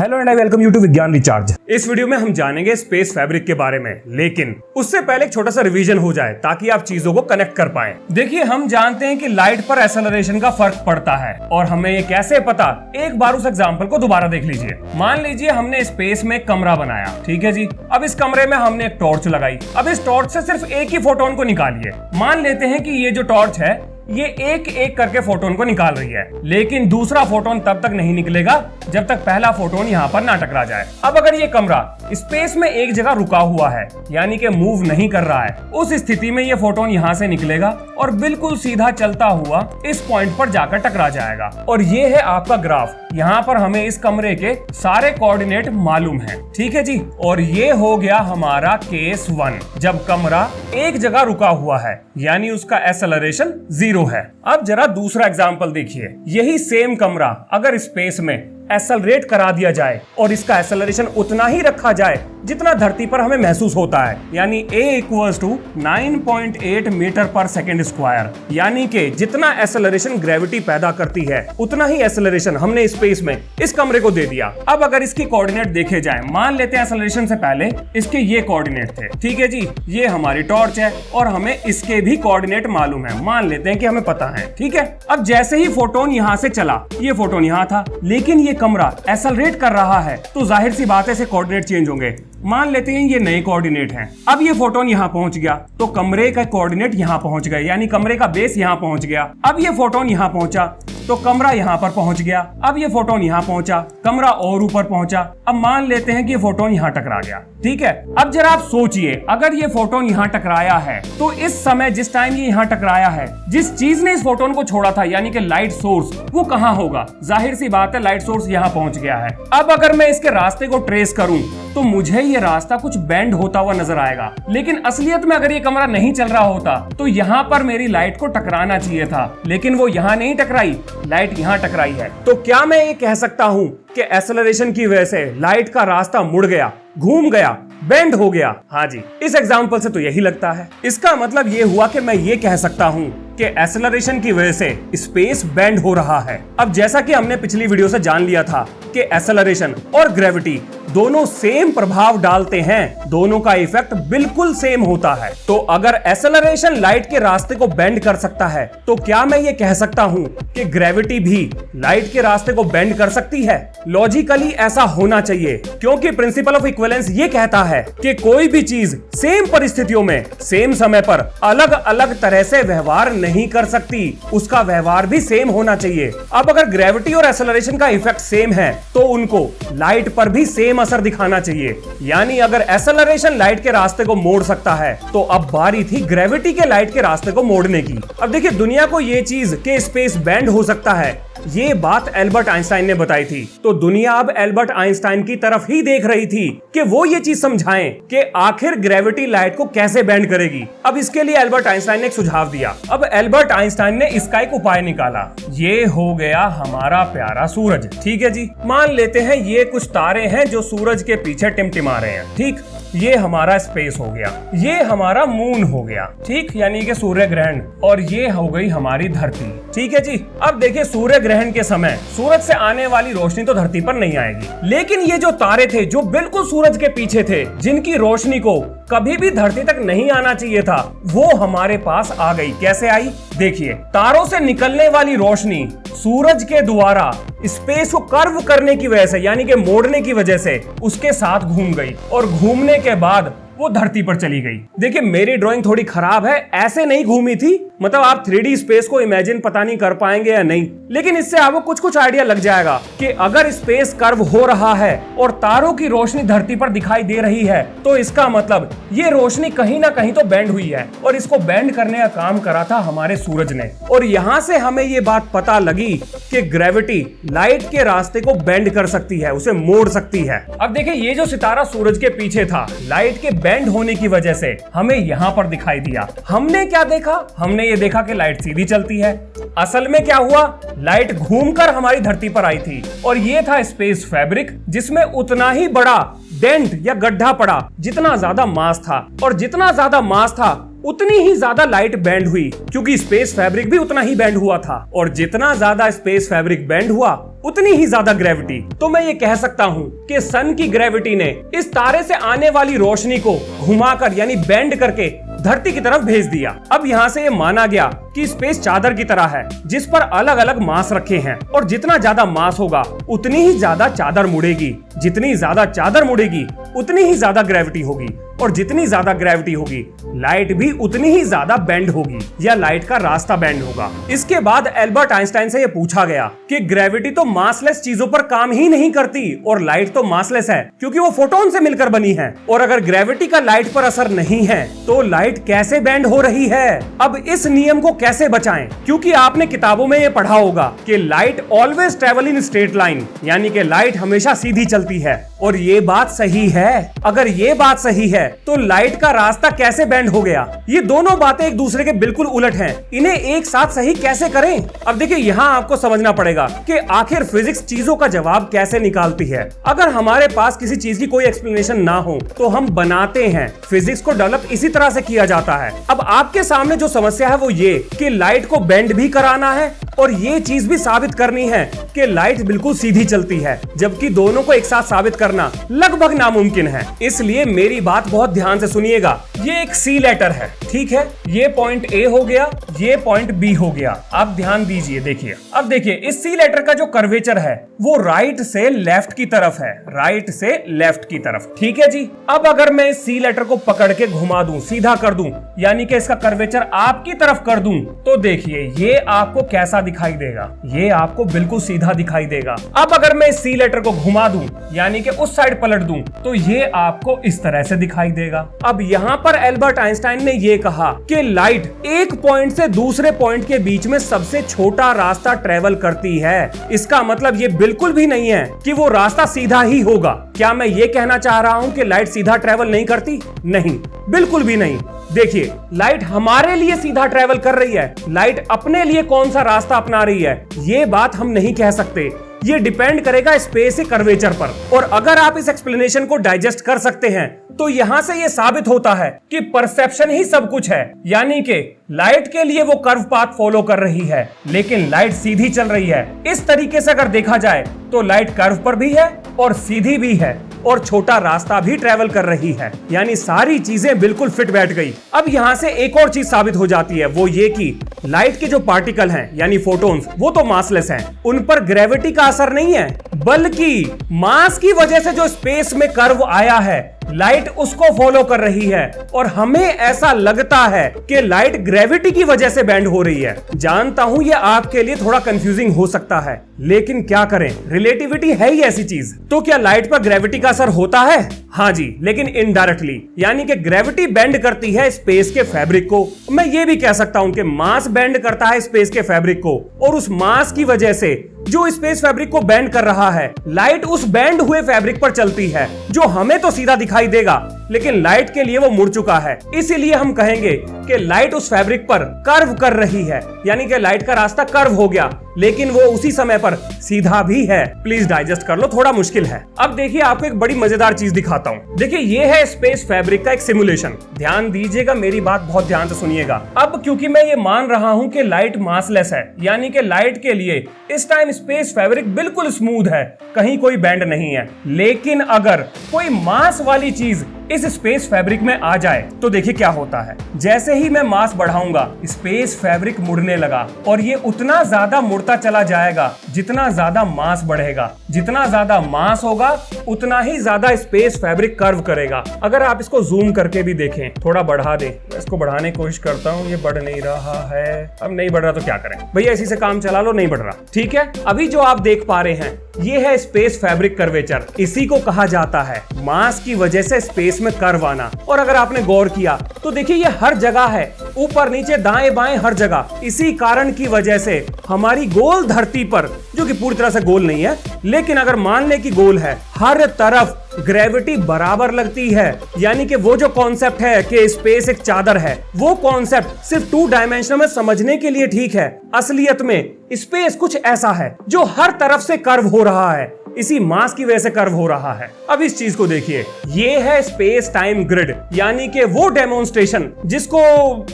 Hello and I welcome you to Vigyan recharge. इस video में हम जानेंगे स्पेस फैब्रिक के बारे में, लेकिन उससे पहले एक छोटा सा रिवीजन हो जाए ताकि आप चीजों को कनेक्ट कर पाएं। देखिए, हम जानते हैं कि लाइट पर एक्सेलरेशन का फर्क पड़ता है और हमें ये कैसे पता, एक बार उस एग्जांपल को दोबारा देख लीजिए। मान लीजिए हमने स्पेस में एक कमरा बनाया, ठीक है जी। अब इस कमरे में हमने एक टॉर्च लगाई। अब इस टॉर्च से सिर्फ एक ही फोटोन को निकालिए। मान लेते हैं कि ये जो टॉर्च है ये एक एक करके फोटोन को निकाल रही है, लेकिन दूसरा फोटोन तब तक नहीं निकलेगा जब तक पहला फोटोन यहाँ पर ना टकरा जाए। अब अगर ये कमरा स्पेस में एक जगह रुका हुआ है, यानी कि मूव नहीं कर रहा है, उस स्थिति में ये फोटोन यहाँ से निकलेगा और बिल्कुल सीधा चलता हुआ इस पॉइंट पर जाकर टकरा जाएगा। और ये है आपका ग्राफ। यहाँ पर हमें इस कमरे के सारे कोऑर्डिनेट मालूम है, ठीक है जी। और ये हो गया हमारा केस 1, जब कमरा एक जगह रुका हुआ है, यानी उसका एक्सेलरेशन 0 है। अब जरा दूसरा एग्जांपल देखिए। यही सेम कमरा अगर स्पेस में एक्सेलरेट करा दिया जाए और इसका एक्सेलरेशन उतना ही रखा जाए जितना धरती पर हमें महसूस होता है, यानी a इक्वल्स टू 9.8 मीटर पर सेकेंड स्क्वायर, यानी कि जितना एक्सेलरेशन ग्रेविटी पैदा करती है उतना ही एक्सेलरेशन हमने स्पेस में इस कमरे को दे दिया। अब अगर इसके कोऑर्डिनेट देखे जाए, मान लेते हैं एक्सेलरेशन से पहले इसके ये कोऑर्डिनेट थे, ठीक है जी। ये हमारी टॉर्च है और हमें इसके भी कोऑर्डिनेट मालूम है, मान लेते हैं कि हमें पता है, ठीक है। अब जैसे ही फोटोन यहाँ से चला, ये फोटोन यहाँ था, लेकिन ये कमरा एक्सेलरेट कर रहा है, तो जाहिर सी बात है इसे कोऑर्डिनेट चेंज होंगे। मान लेते हैं ये नए कोऑर्डिनेट हैं। अब ये फोटोन यहाँ पहुंच गया तो कमरे का कोऑर्डिनेट यहाँ पहुंच गए, यानी कमरे का बेस यहाँ पहुंच गया। अब ये फोटोन यहाँ पहुंचा तो कमरा यहाँ पर पहुंच गया। अब ये फोटोन यहाँ पहुंचा, कमरा और ऊपर पहुंचा। अब मान लेते हैं कि ये फोटोन यहाँ टकरा गया, ठीक है। अब जरा आप सोचिए, अगर ये फोटोन यहाँ टकराया है तो इस समय जिस टाइम ये यहाँ टकराया है, जिस चीज ने इस फोटोन को छोड़ा था, यानी कि लाइट सोर्स, वो कहाँ होगा? जाहिर सी बात है लाइट सोर्स यहाँ पहुंच गया है। अब अगर मैं इसके रास्ते को ट्रेस करूं तो मुझे ये रास्ता कुछ बेंड होता हुआ नजर आएगा, लेकिन असलियत में अगर ये कमरा नहीं चल रहा होता तो यहाँ पर मेरी लाइट को टकराना चाहिए था, लेकिन वो यहाँ नहीं टकराई, लाइट यहाँ टकराई है। तो क्या मैं ये कह सकता हूँ कि एक्सेलरेशन की वजह से लाइट का रास्ता मुड़ गया, घूम गया, बेंड हो गया? हाँ जी, इस एग्जाम्पल से तो यही लगता है। इसका मतलब ये हुआ कि मैं ये कह सकता हूँ कि एक्सेलरेशन की वजह से स्पेस बेंड हो रहा है। अब जैसा कि हमने पिछली वीडियो से जान लिया था कि एक्सेलरेशन और ग्रेविटी दोनों सेम प्रभाव डालते हैं, दोनों का इफेक्ट बिल्कुल सेम होता है। तो अगर एक्सेलरेशन लाइट के रास्ते को बेंड कर सकता है, तो क्या मैं ये कह सकता हूँ कि ग्रेविटी भी लाइट के रास्ते को बेंड कर सकती है? लॉजिकली ऐसा होना चाहिए, क्योंकि प्रिंसिपल ऑफ इक्विवेलेंस ये कहता है कि कोई भी चीज सेम परिस्थितियों में सेम समय पर अलग अलग तरह से व्यवहार नहीं कर सकती, उसका व्यवहार भी सेम होना चाहिए। अब अगर ग्रेविटी और एक्सेलरेशन का इफेक्ट सेम है तो उनको लाइट पर भी सेम असर दिखाना चाहिए, यानी अगर एक्सेलरेशन लाइट के रास्ते को मोड़ सकता है तो अब बारी थी ग्रेविटी के लाइट के रास्ते को मोड़ने की। अब देखिए, दुनिया को ये चीज के स्पेस बेंड हो सकता है, ये बात एल्बर्ट आइंस्टाइन ने बताई थी, तो दुनिया अब एल्बर्ट आइंस्टाइन की तरफ ही देख रही थी कि वो ये चीज समझाएं कि आखिर ग्रेविटी लाइट को कैसे बेंड करेगी। अब इसके लिए एल्बर्ट आइंस्टाइन ने एक सुझाव दिया। अब एल्बर्ट आइंस्टाइन ने इसका एक उपाय निकाला। ये हो गया हमारा प्यारा सूरज, ठीक है जी। मान लेते हैं ये कुछ तारे हैं जो सूरज के पीछे टिमटिमा रहे हैं, ठीक। ये हमारा स्पेस हो गया, ये हमारा मून हो गया, ठीक, यानी कि सूर्य ग्रहण, और ये हो गई हमारी धरती, ठीक है जी। अब देखिए, सूर्य ग्रहण के समय सूरज से आने वाली रोशनी तो धरती पर नहीं आएगी, लेकिन ये जो तारे थे जो बिल्कुल सूरज के पीछे थे, जिनकी रोशनी को कभी भी धरती तक नहीं आना चाहिए था, वो हमारे पास आ गई। कैसे आई? देखिए, तारों से निकलने वाली रोशनी सूरज के द्वारा स्पेस को कर्व करने की वजह से, यानी कि मोड़ने की वजह से, उसके साथ घूम गई और घूमने के बाद वो धरती पर चली गई। देखिए, मेरी ड्राइंग थोड़ी खराब है, ऐसे नहीं घूमी थी, मतलब आप 3D स्पेस को इमेजिन पता नहीं कर पाएंगे या नहीं, लेकिन इससे आपको कुछ कुछ आइडिया लग जाएगा कि अगर स्पेस कर्व हो रहा है और तारों की रोशनी धरती पर दिखाई दे रही है, तो इसका मतलब ये रोशनी कहीं ना कहीं तो बेंड हुई है, और इसको बेंड करने का काम करा था हमारे सूरज ने। और यहाँ से हमें ये बात पता लगी कि ग्रेविटी लाइट के रास्ते को बेंड कर सकती है, उसे मोड़ सकती है। अब देखिए, ये जो सितारा सूरज के पीछे था, लाइट के बेंड होने की वजह से हमें यहाँ पर दिखाई दिया। हमने क्या देखा? हमने ये देखा कि लाइट सीधी चलती है। असल में क्या हुआ? लाइट घूमकर हमारी धरती पर आई थी, और ये था स्पेस फैब्रिक, जिसमें उतना ही बड़ा डेंट या गड्ढा पड़ा जितना ज्यादा मास था, और जितना ज्यादा मास था उतनी ही ज्यादा लाइट बेंड हुई, क्योंकि स्पेस फैब्रिक भी उतना ही बेंड हुआ था। और जितना ज्यादा स्पेस फैब्रिक बेंड हुआ उतनी ही ज्यादा ग्रेविटी। तो मैं ये कह सकता हूँ कि सन की ग्रेविटी ने इस तारे से आने वाली रोशनी को घुमाकर यानी बेंड करके धरती की तरफ भेज दिया। अब यहाँ से ये माना गया कि स्पेस चादर की तरह है जिस पर अलग अलग मास रखे हैं, और जितना ज्यादा मास होगा उतनी ही ज्यादा चादर मुड़ेगी, जितनी ज्यादा चादर मुड़ेगी उतनी ही ज्यादा ग्रेविटी होगी, और जितनी ज्यादा ग्रेविटी होगी लाइट भी उतनी ही ज्यादा बेंड होगी या लाइट का रास्ता बेंड होगा। इसके बाद एल्बर्ट आइंस्टाइन से यह पूछा गया कि ग्रेविटी तो मासलेस चीजों पर काम ही नहीं करती और लाइट तो मासलेस है क्योंकि वो फोटोन से मिलकर बनी है, और अगर ग्रेविटी का लाइट पर असर नहीं है तो लाइट कैसे बेंड हो रही है। अब इस नियम को कैसे बचाएं? क्योंकि आपने किताबों में ये पढ़ा होगा कि light always travel in straight line, यानी कि लाइट हमेशा सीधी चलती है, और ये बात सही है। अगर ये बात सही है तो लाइट का रास्ता कैसे बेंड हो गया? ये दोनों बातें एक दूसरे के बिल्कुल उलट हैं। इन्हें एक साथ सही कैसे करें? अब देखिए, यहाँ आपको समझना पड़ेगा कि आखिर फिजिक्स चीजों का जवाब कैसे निकालती है। अगर हमारे पास किसी चीज की कोई एक्सप्लेनेशन ना हो तो हम बनाते हैं। फिजिक्स को डेवलप इसी तरह से किया जाता है। अब आपके सामने जो समस्या है वो ये कि लाइट को बेंड भी कराना है और ये चीज भी साबित करनी है कि लाइट बिल्कुल सीधी चलती है, जबकि दोनों को एक साथ साबित करना लगभग नामुमकिन है। इसलिए मेरी बात बहुत ध्यान से सुनिएगा। ये एक सी लेटर है, ठीक है? ये पॉइंट ए हो गया, ये पॉइंट बी हो गया। आप ध्यान दीजिए, देखिए। अब देखिए, इस सी लेटर का जो कर्वेचर है वो राइट से लेफ्ट की तरफ है, राइट से लेफ्ट की तरफ, ठीक है जी। अब अगर मैं इस सी लेटर को पकड़ के घुमा दूं, सीधा कर दूं, यानी कि इसका कर्वेचर आपकी तरफ कर दूं, तो देखिए ये आपको कैसा दिखाई देगा? ये आपको बिल्कुल सीधा दिखाई देगा। अब अगर मैं इस सी लेटर को घुमा दूं, यानी कि उस साइड पलट दूं, तो ये आपको इस तरह से दिखाई देगा। अब यहाँ पर एल्बर्ट आइंस्टाइन ने ये कहा कि लाइट एक पॉइंट से दूसरे पॉइंट के बीच में सबसे छोटा रास्ता ट्रेवल करती है। इसका मतलब ये बिल्कुल भी नहीं है कि वो रास्ता सीधा ही होगा। क्या मैं ये कहना चाह रहा हूँ कि लाइट सीधा ट्रेवल नहीं करती? नहीं, बिल्कुल भी नहीं। देखिए, लाइट हमारे लिए सीधा ट्रेवल कर रही है, लाइट अपने लिए कौन सा रास्ता अपना रही है ये बात हम नहीं कह सकते। ये डिपेंड करेगा स्पेस के कर्वेचर पर। और अगर आप इस एक्सप्लेनेशन को डाइजेस्ट कर सकते हैं तो यहां से ये साबित होता है कि परसेप्शन ही सब कुछ है, यानी कि लाइट के लिए वो कर्व पाथ फॉलो कर रही है लेकिन लाइट सीधी चल रही है। इस तरीके से अगर देखा जाए तो लाइट कर्व पर भी है और सीधी भी है और छोटा रास्ता भी ट्रेवल कर रही है, यानी सारी चीजें बिल्कुल फिट बैठ गई। अब यहाँ से एक और चीज साबित हो जाती है, वो ये कि लाइट के जो पार्टिकल हैं यानी फोटोन्स, वो तो मासलेस हैं, उन पर ग्रेविटी का असर नहीं है, बल्कि मास की वजह से जो स्पेस में कर्व आया है लाइट उसको फॉलो कर रही है, और हमें ऐसा लगता है कि लाइट ग्रेविटी की वजह से बेंड हो रही है। जानता हूं ये आपके लिए थोड़ा कंफ्यूजिंग हो सकता है, लेकिन क्या करें, रिलेटिविटी है ही ऐसी चीज। तो क्या लाइट पर ग्रेविटी का असर होता है? हाँ जी, लेकिन इनडायरेक्टली, यानी कि ग्रेविटी बेंड करती है स्पेस के फैब्रिक को। मैं ये भी कह सकता हूं कि मास बेंड करता है स्पेस के फैब्रिक को, और उस मास की वजह से जो स्पेस फैब्रिक को बेंड कर रहा है, लाइट उस बेंड हुए फैब्रिक पर चलती है, जो हमें तो सीधा दिखाई देगा लेकिन लाइट के लिए वो मुड़ चुका है। इसीलिए हम कहेंगे कि लाइट उस फैब्रिक पर कर्व कर रही है, यानी कि लाइट का रास्ता कर्व हो गया, लेकिन वो उसी समय पर सीधा भी है। प्लीज डाइजेस्ट कर लो, थोड़ा मुश्किल है। अब देखिए, आपको एक बड़ी मजेदार चीज दिखाता हूँ। देखिए, ये है स्पेस फैब्रिक का एक सिमुलेशन। ध्यान दीजिएगा, मेरी बात बहुत ध्यान से सुनिएगा। अब क्योंकि मैं ये मान रहा हूँ कि लाइट मासलेस है, यानी कि लाइट के लिए इस टाइम स्पेस फैब्रिक बिल्कुल स्मूथ है, कहीं कोई बेंड नहीं है। लेकिन अगर कोई मास वाली चीज इस स्पेस फैब्रिक में आ जाए तो देखिए क्या होता है। जैसे ही मैं मास बढ़ाऊंगा, स्पेस फैब्रिक मुड़ने लगा, और ये उतना ज्यादा मुड़ता चला जाएगा जितना ज्यादा मास बढ़ेगा। जितना ज्यादा मास होगा उतना ही ज्यादा स्पेस फैब्रिक कर्व करेगा। अगर आप इसको जूम करके भी देखें, थोड़ा बढ़ा दें, मैं इसको बढ़ाने की कोशिश करता हूँ, ये बढ़ नहीं रहा है। अब नहीं बढ़ रहा तो क्या करें भैया, इसी से काम चला लो, नहीं बढ़ रहा, ठीक है। अभी जो आप देख पा रहे हैं ये है स्पेस फैब्रिक कर्वेचर। इसी को कहा जाता है मास की वजह से स्पेस में कर्व आना। और अगर आपने गौर किया तो देखिए ये हर जगह है, ऊपर नीचे दाएं बाएं हर जगह। इसी कारण की वजह से हमारी गोल धरती पर, जो कि पूरी तरह से गोल नहीं है लेकिन अगर मान ले कि गोल है, हर तरफ ग्रेविटी बराबर लगती है। यानी कि वो जो कॉन्सेप्ट है कि स्पेस एक चादर है, वो कॉन्सेप्ट सिर्फ 2 डायमेंशन में समझने के लिए ठीक है। असलियत में स्पेस कुछ ऐसा है जो हर तरफ से कर्व हो रहा है। इसी मास की वजह से कर्व हो रहा है। अब इस चीज को देखिए, ये है स्पेस टाइम ग्रिड, यानी कि वो डेमोन्स्ट्रेशन जिसको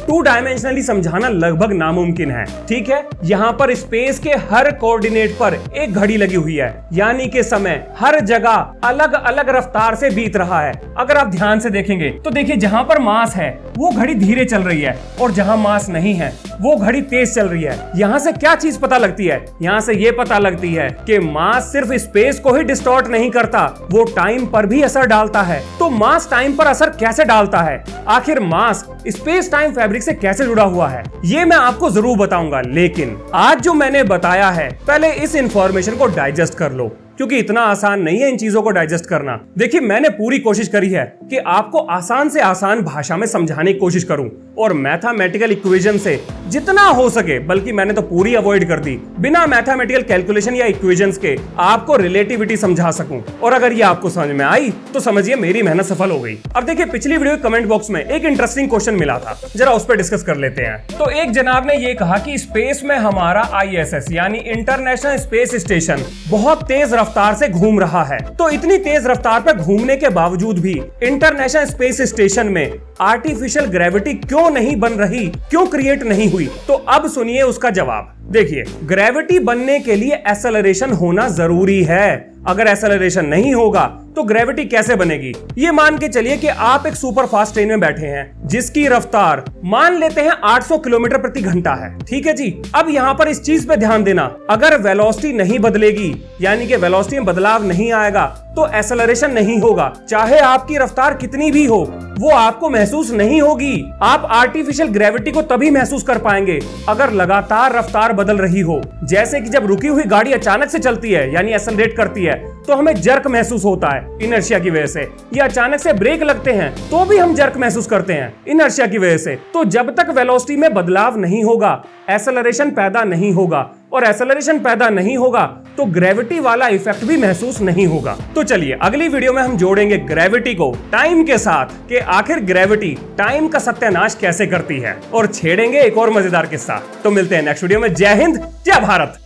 2 डायमेंशनली समझाना लगभग नामुमकिन है। ठीक है, यहाँ पर स्पेस के हर कोऑर्डिनेट पर एक घड़ी लगी हुई है, यानी कि समय हर जगह अलग अलग रफ्तार से बीत रहा है। अगर आप ध्यान से देखेंगे तो देखिए, जहाँ पर मास है वो घड़ी धीरे चल रही है और जहाँ मास नहीं है वो घड़ी तेज चल रही है। यहाँ से क्या चीज पता लगती है? यहाँ से ये पता लगती है कि मास सिर्फ स्पेस को ही डिस्टॉर्ट नहीं करता, वो टाइम पर भी असर डालता है। तो मास टाइम पर असर कैसे डालता है? आखिर मास स्पेस टाइम फैब्रिक से कैसे जुड़ा हुआ है, ये मैं आपको जरूर बताऊंगा। लेकिन आज जो मैंने बताया है, पहले इस इंफॉर्मेशन को डाइजेस्ट कर लो, क्योंकि इतना आसान नहीं है इन चीजों को डाइजेस्ट करना। देखिए, मैंने पूरी कोशिश करी है कि आपको आसान से आसान भाषा में समझाने की कोशिश करूं और मैथमेटिकल इक्वेशन से जितना हो सके, बल्कि मैंने तो पूरी अवॉइड कर दी, बिना मैथमेटिकल कैलकुलेशन या इक्वेशंस के आपको रिलेटिविटी समझा सकूं। और अगर ये आपको समझ में आई तो समझिए मेरी मेहनत सफल हो गई। अब देखिए, पिछली वीडियो के कमेंट बॉक्स में एक इंटरेस्टिंग क्वेश्चन मिला था, जरा उस पर डिस्कस कर लेते हैं। तो एक जनाब ने ये कहा कि स्पेस में हमारा ISS यानी इंटरनेशनल स्पेस स्टेशन बहुत तेज रफ्तार से घूम रहा है। तो इतनी तेज रफ्तार पर घूमने के बावजूद भी इंटरनेशनल स्पेस स्टेशन में आर्टिफिशियल ग्रेविटी क्यों नहीं बन रही, क्यों क्रिएट नहीं हुई? तो अब सुनिए उसका जवाब। देखिए, ग्रेविटी बनने के लिए एक्सेलरेशन होना जरूरी है। अगर एक्सेलरेशन नहीं होगा तो ग्रेविटी कैसे बनेगी? ये मान के चलिए कि आप एक सुपर फास्ट ट्रेन में बैठे हैं जिसकी रफ्तार मान लेते हैं 800 किलोमीटर प्रति घंटा है। ठीक है जी। अब यहाँ पर इस चीज पे ध्यान देना, अगर वेलोसिटी नहीं बदलेगी, यानी कि वेलोसिटी में बदलाव नहीं आएगा, तो एक्सेलरेशन नहीं होगा। चाहे आपकी रफ्तार कितनी भी हो, वो आपको महसूस नहीं होगी। आप आर्टिफिशियल ग्रेविटी को तभी महसूस कर पाएंगे अगर लगातार रफ्तार बदल रही हो। जैसे कि जब रुकी हुई गाड़ी अचानक से चलती है, यानी एक्सेलरेट करती है, तो हमें जर्क महसूस होता है इनर्शिया की वजह से, या अचानक से ब्रेक लगते हैं तो भी हम जर्क महसूस करते हैं इनर्शिया की वजह से। तो जब तक वेलोसिटी में बदलाव नहीं होगा, एक्सेलरेशन पैदा नहीं होगा, और एक्सेलरेशन पैदा नहीं होगा तो ग्रेविटी वाला इफेक्ट भी महसूस नहीं होगा। तो चलिए, अगली वीडियो में हम जोड़ेंगे ग्रेविटी को टाइम के साथ कि आखिर ग्रेविटी टाइम का सत्यानाश कैसे करती है, और छेड़ेंगे एक और मजेदार किस्सा। तो मिलते हैं नेक्स्ट वीडियो में। जय हिंद, जय भारत।